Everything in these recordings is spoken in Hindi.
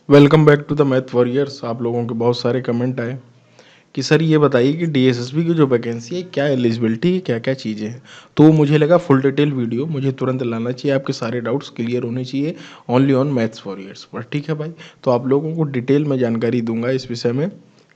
Welcome back to the Math Warriors. आप लोगों के बहुत सारे कमेंट आए कि सर ये बताइए कि डीएसएसबी की जो वैकेंसी है क्या एलिजिबिलिटी है, क्या क्या चीज़ें हैं। तो मुझे लगा फुल डिटेल वीडियो मुझे तुरंत लाना चाहिए, आपके सारे डाउट्स क्लियर होने चाहिए ओनली ऑन मैथ्स वॉरियर्स पर। ठीक है भाई, तो आप लोगों को डिटेल में जानकारी दूंगा इस विषय में।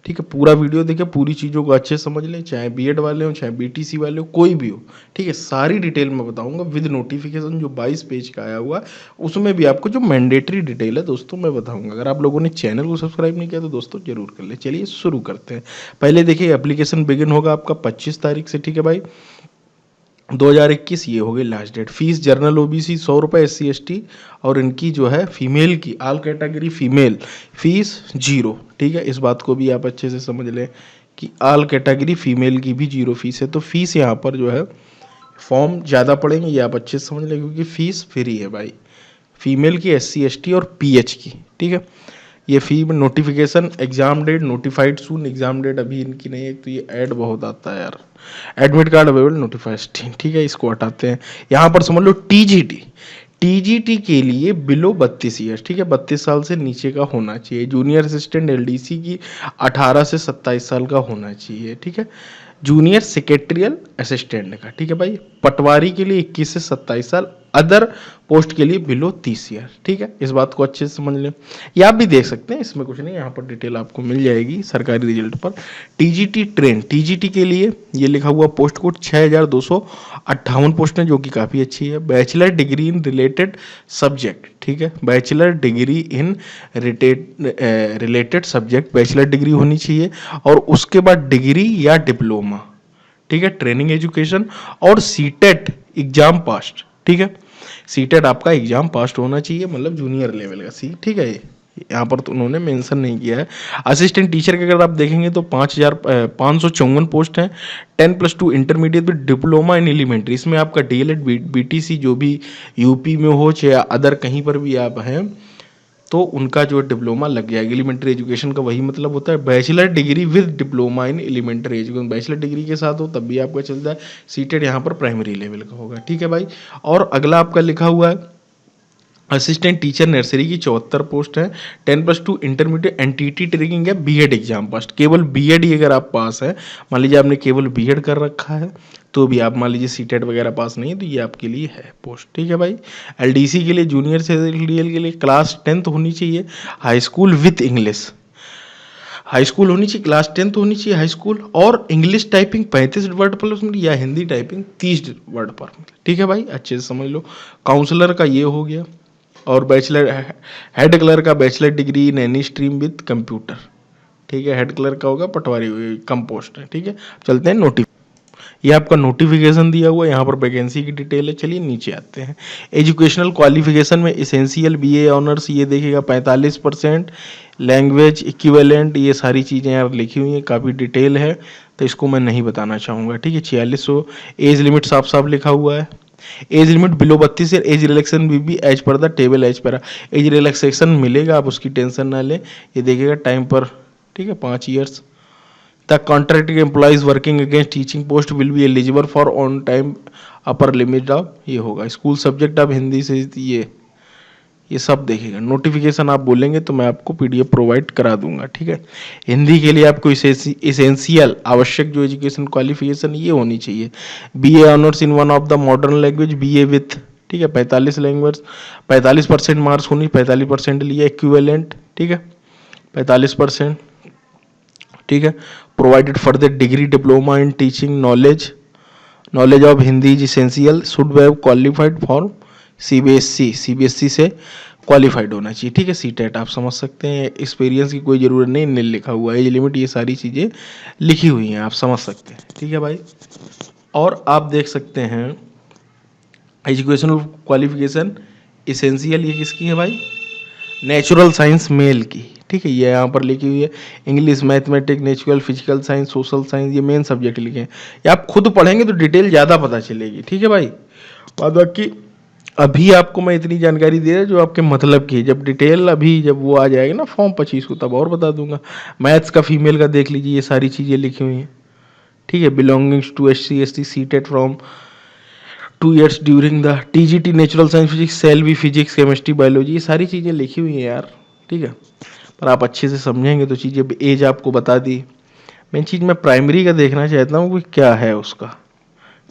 ठीक है, पूरा वीडियो देखिए, पूरी चीज़ों को अच्छे से समझ लें, चाहे बीएड वाले हो चाहे बीटीसी वाले हो, कोई भी हो। ठीक है, सारी डिटेल में बताऊंगा विद नोटिफिकेशन जो 22 पेज का आया हुआ है, उसमें भी आपको जो मैंडेटरी डिटेल है दोस्तों मैं बताऊंगा। अगर आप लोगों ने चैनल को सब्सक्राइब नहीं किया तो दोस्तों जरूर कर ले। चलिए शुरू करते हैं। पहले देखिए, एप्लीकेशन बिगिन होगा आपका 25 तारीख से। ठीक है भाई, 2021 ये हो गई last date. Fees general OBC 100 रुपये, SC ST और इनकी जो है फीमेल की ऑल कैटेगरी फीमेल फीस 0। ठीक है, इस बात को भी आप अच्छे से समझ लें कि ऑल कैटेगरी फीमेल की भी 0 फीस है। तो फीस यहाँ पर जो है फॉर्म ज़्यादा पड़ेंगे, ये आप अच्छे से समझ लें, क्योंकि फीस फ्री है भाई फीमेल की, SC ST और PH की। ठीक है, ये फी नोटिफिकेशन एग्जाम डेट नोटिफाइड सून, एग्जाम डेट अभी इनकी नहीं है। तो ये ऐड बहुत आता है यार, एडमिट कार्ड अवेलेबल नोटिफाइड। ठीक है, इसको हटाते हैं। यहाँ पर समझ लो टीजीटी के लिए बिलो 32 ईयर्स। ठीक है, 32 साल से नीचे का होना चाहिए। जूनियर असिस्टेंट LDC की 18 से 27 साल का होना चाहिए। ठीक है, जूनियर सेक्रेटरियल असिस्टेंट का। ठीक है भाई, पटवारी के लिए 21 से 27 साल, अदर पोस्ट के लिए बिलो 30 ईयर। ठीक है, इस बात को अच्छे से समझ लें। ये आप भी देख सकते हैं, इसमें कुछ नहीं, यहाँ पर डिटेल आपको मिल जाएगी सरकारी रिजल्ट पर। टीजीटी ट्रेन, टीजीटी के लिए ये लिखा हुआ पोस्ट कोड 6258 पोस्ट है, जो कि काफ़ी अच्छी है। Bachelor degree in related subject. ठीक है, bachelor degree in related subject, bachelor degree होनी चाहिए और उसके बाद डिग्री या डिप्लोमा। ठीक है, ट्रेनिंग एजुकेशन और सीटेट एग्जाम पास्ट। ठीक है, सीटेट आपका एग्जाम पास्ट होना चाहिए, मतलब जूनियर लेवल का सी। ठीक है, यहाँ पर तो उन्होंने मेंशन नहीं किया है। असिस्टेंट टीचर के अगर आप देखेंगे तो 5,554 पोस्ट हैं। 10+2 intermediate with diploma in elementary, इसमें आपका DLED BTC जो भी यूपी में हो चाहे अदर कहीं पर भी आप हैं तो उनका जो डिप्लोमा लग जाएगा। एलिमेंट्री एजुकेशन का वही मतलब होता है, bachelor degree with diploma in elementary education, bachelor degree के साथ हो तब भी आपका चलता है। सीटेड यहाँ पर प्राइमरी लेवल का होगा। ठीक है भाई, और अगला आपका लिखा हुआ है असिस्टेंट टीचर नर्सरी की 74 पोस्ट है। 10+2 इंटरमीडिएट एनटीटी ट्रेनिंग है, बीएड एग्जाम पास, केवल बीएड ही अगर आप पास है, मान लीजिए आपने केवल बीएड कर रखा है तो भी आप मान लीजिए सीटेट वगैरह पास नहीं है तो ये आपके लिए है पोस्ट। ठीक है भाई, एलडीसी के लिए जूनियर से एलडीएल के लिए क्लास 10th होनी चाहिए, high school with English, high school होनी चाहिए, क्लास 10th होनी चाहिए हाई स्कूल, और English typing 35 word per minute या Hindi typing 30 word per minute. ठीक है भाई, अच्छे से समझ लो। काउंसलर का ये हो गया, और बैचलर हेड क्लर्क का bachelor degree in any stream with computer. ठीक है, हेड क्लर्क का होगा, पटवारी कम पोस्ट है। ठीक है, चलते हैं नोटिफिकेशन। ये आपका नोटिफिकेशन दिया हुआ है, यहाँ पर वैकेंसी की डिटेल है। चलिए नीचे आते हैं। एजुकेशनल क्वालिफिकेशन में एसेंशियल BA ऑनर्स ये देखिएगा 45%, लैंग्वेज इक्विवेलेंट, ये सारी चीज़ें यार लिखी हुई हैं, काफ़ी डिटेल है तो इसको मैं नहीं बताना चाहूँगा। ठीक है, 4600। एज लिमिट साफ साफ लिखा हुआ है, age limit below 32 year, age relaxation भी as per the table as per, age relaxation मिलेगा, आप उसकी टेंशन ना लें। ये देखिएगा टाइम पर। ठीक है, 5 years. The contracted employees working against teaching post will be eligible for on time upper limit of, ये होगा स्कूल सब्जेक्ट आप हिंदी से ये सब देखिएगा। नोटिफिकेशन आप बोलेंगे तो मैं आपको PDF प्रोवाइड करा दूंगा। ठीक है, हिंदी के लिए आपको इसेंशियल आवश्यक जो एजुकेशन क्वालिफिकेशन ये होनी चाहिए, BA honours in one of the modern language, BA with. ठीक है, 45 लैंग्वेज, 45% मार्क्स होनी, 45% लिए इक्विवेलेंट। ठीक है, 45%। ठीक है, provided for the degree diploma in teaching knowledge of Hindi is essential, should have qualified for CBSE से क्वालिफाइड होना चाहिए। ठीक है, सीटेट आप समझ सकते हैं, एक्सपीरियंस की कोई ज़रूरत नहीं, नील लिखा हुआ है, एज लिमिट, ये सारी चीज़ें लिखी हुई हैं, आप समझ सकते हैं। ठीक है भाई, और आप देख सकते हैं एजुकेशनल क्वालिफिकेशन इसेंशियल ये किसकी है भाई, नेचुरल साइंस मेल की। ठीक है, ये यहाँ पर लिखी हुई है, English, mathematics, natural, physical science, social science, ये मेन सब्जेक्ट लिखे हैं। ये आप खुद पढ़ेंगे तो डिटेल ज़्यादा पता चलेगी। ठीक है भाई, बाद बाकी अभी आपको मैं इतनी जानकारी दे रहा जो आपके मतलब की है, जब डिटेल अभी जब वो आ जाएगा ना फॉर्म 25 को तब और बता दूंगा। मैथ्स का फीमेल का देख लीजिए, ये सारी चीज़ें लिखी हुई हैं। ठीक है, belongings to SC ST seated from 2 years during the TGT natural science physics cell भी फिजिक्स केमिस्ट्री बायोलॉजी, ये सारी चीज़ें लिखी हुई हैं यार। ठीक है, पर आप अच्छे से समझेंगे तो चीज़ें, एज आपको बता दी। मेन चीज़ मैं प्राइमरी का देखना चाहता हूँ कि क्या है उसका,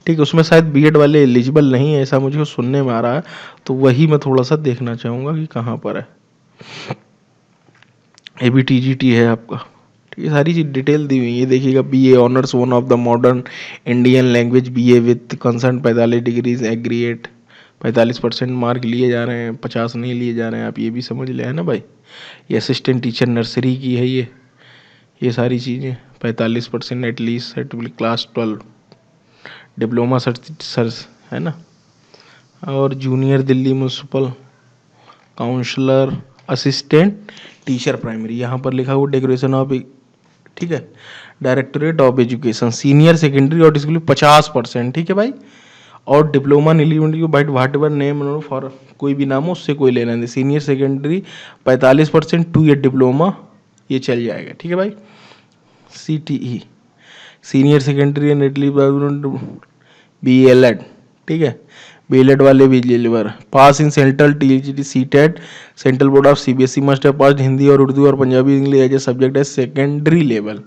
ठीक है। उसमें शायद बीएड वाले एलिजिबल नहीं है, ऐसा मुझे सुनने में आ रहा है, तो वही मैं थोड़ा सा देखना चाहूँगा कि कहाँ पर है। ABTGT है आपका, ठीक है, सारी चीज़ डिटेल दी हुई है। ये देखिएगा, BA honours one of the modern Indian language, BA with concern 45 degrees aggregate, 45% mark लिए जा रहे हैं, 50 नहीं लिए जा रहे हैं, आप ये भी समझ ले, है ना भाई। ये असिस्टेंट टीचर नर्सरी की है ये सारी चीज़ें 45% at least certificate class 12 diploma sir, है ना। और junior Delhi municipal councillor assistant teacher primary, यहाँ पर लिखा हुआ डेकोरेशन ऑफ, ठीक है, directorate of education senior secondary और इसके लिए 50%, ठीक है भाई। और diploma elementary by whatever name for, कोई भी नाम हो उससे कोई लेना नहीं। सीनियर सेकेंडरी 45%, 2 ईयर डिप्लोमा ये चल जाएगा, ठीक है भाई। CTE सीनियर सेकेंडरी एंड इटली BLED, ठीक है, BLED वाले भी deliver pass in central TGT CTET, central board of CBSE must है पास हिंदी और उर्दू और Punjabi English as a subject है सेकेंडरी लेवल,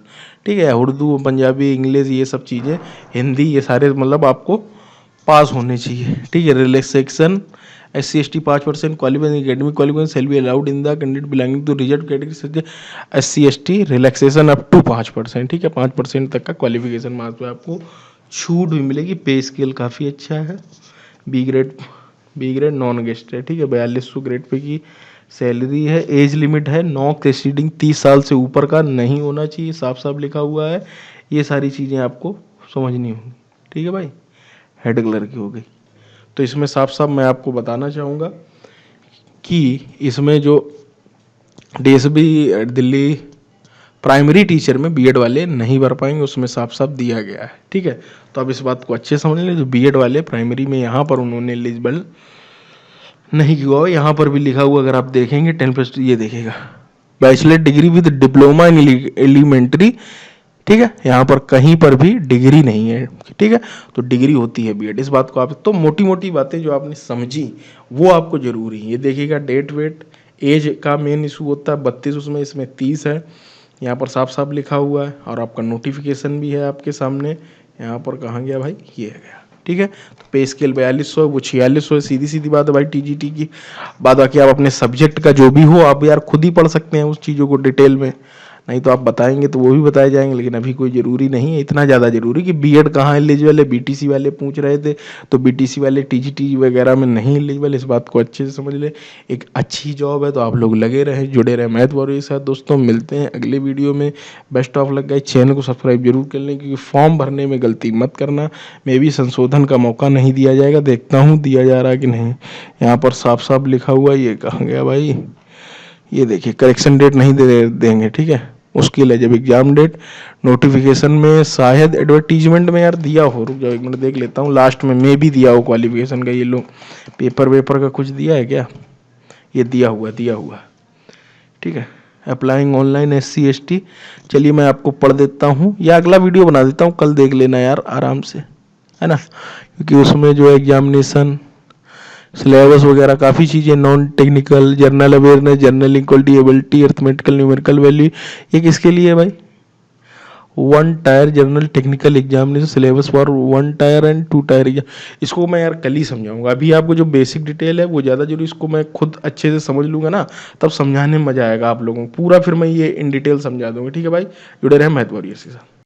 ठीक है। उर्दू पंजाबी इंग्लिश ये सब चीज़ें, हिंदी ये सारे मतलब आपको पास होने चाहिए, ठीक है। Relaxation SC/ST 5% qualification, academic qualification cell be allowed in the candidate belonging to reserve category SC/ST relaxation up to 5%, ठीक है। 5% तक का क्वालिफिकेशन मार्क्स पे आपको छूट भी मिलेगी। पे स्केल काफ़ी अच्छा है, बी ग्रेड नॉन गेस्ट है, ठीक है। 4200 ग्रेड पे की सैलरी है। एज लिमिट है नॉन एक्सीडिंग 30 साल से ऊपर का नहीं होना चाहिए, साफ साफ लिखा हुआ है। ये सारी चीज़ें आपको समझनी होंगी, ठीक है भाई। हेड क्लर्क की हो गई, तो इसमें साफ साफ मैं आपको बताना चाहूँगा कि इसमें जो DSB दिल्ली प्राइमरी टीचर में BED वाले नहीं भर पाएंगे, उसमें साफ साफ दिया गया है, ठीक है। तो अब इस बात को अच्छे समझ लें, जो BED वाले प्राइमरी में यहाँ पर उन्होंने एलिजिबल नहीं किया हुआ, यहाँ पर भी लिखा हुआ अगर आप देखेंगे 10+2, ये देखेगा bachelor degree with diploma in elementary, ठीक है। यहाँ पर कहीं पर भी डिग्री नहीं है, ठीक है। तो डिग्री होती है BED, इस बात को आप, तो मोटी मोटी बातें जो आपने समझी वो आपको जरूरी है। ये देखिएगा डेट वेट एज का मेन इशू होता है 32, उसमें इसमें 30 है, यहाँ पर साफ साफ लिखा हुआ है। और आपका नोटिफिकेशन भी है आपके सामने, यहाँ पर कहाँ गया भाई, ये गया, ठीक है। तो पे स्केल 4200, वो 4600 है, सीधी सीधी बात है भाई TGT की। बाद बाकी आप अपने सब्जेक्ट का जो भी हो आप यार खुद ही पढ़ सकते हैं उस चीज़ों को डिटेल में, नहीं तो आप बताएंगे तो वो भी बताए जाएंगे, लेकिन अभी कोई ज़रूरी नहीं है, इतना ज़्यादा ज़रूरी कि BED कहाँ एलिजिबल है। BTC वाले पूछ रहे थे, तो BTC वाले TGT वगैरह में नहीं एलिजिबल, इस बात को अच्छे से समझ ले। एक अच्छी जॉब है, तो आप लोग लगे रहें, जुड़े रहें मैथ वॉरियर के साथ। दोस्तों मिलते हैं अगले वीडियो में, best of luck guys. Channel को सब्सक्राइब जरूर कर लें, क्योंकि फॉर्म भरने में गलती मत करना, मे भी संशोधन का मौका नहीं दिया जाएगा। देखता हूँ दिया जा रहा है कि नहीं, यहाँ पर साफ साफ लिखा हुआ, ये कहाँ गया भाई, ये देखिए करेक्शन डेट नहीं देंगे, ठीक है। उसके लिए जब एग्जाम डेट नोटिफिकेशन में शायद एडवर्टीजमेंट में यार दिया हो, रुक जाओ एक मिनट देख लेता हूँ, लास्ट में भी दिया हो क्वालिफिकेशन का। ये लोग पेपर का कुछ दिया है क्या, ये दिया हुआ, ठीक है। अप्लाइंग ऑनलाइन SC/ST, चलिए मैं आपको पढ़ देता हूँ या अगला वीडियो बना देता हूँ, कल देख लेना यार आराम से, है ना, क्योंकि उसमें जो एग्जामिनेशन सिलेबस वगैरह काफ़ी चीज़ें, non technical, general awareness, general equality, ability, arithmetical, numerical value, ये किसके लिए है भाई, 1 tyre general technical examination syllabus for 1 tyre and 2 tyre exam. इसको मैं यार कल ही समझाऊंगा, अभी आपको जो बेसिक डिटेल है वो ज़्यादा जरूरी, इसको मैं खुद अच्छे से समझ लूंगा ना, तब समझाने में मजा आएगा आप लोगों को पूरा, फिर मैं ये इन डिटेल समझा दूंगा, ठीक है भाई। जुड़े रहे मैथ वॉरियर्स के साथ।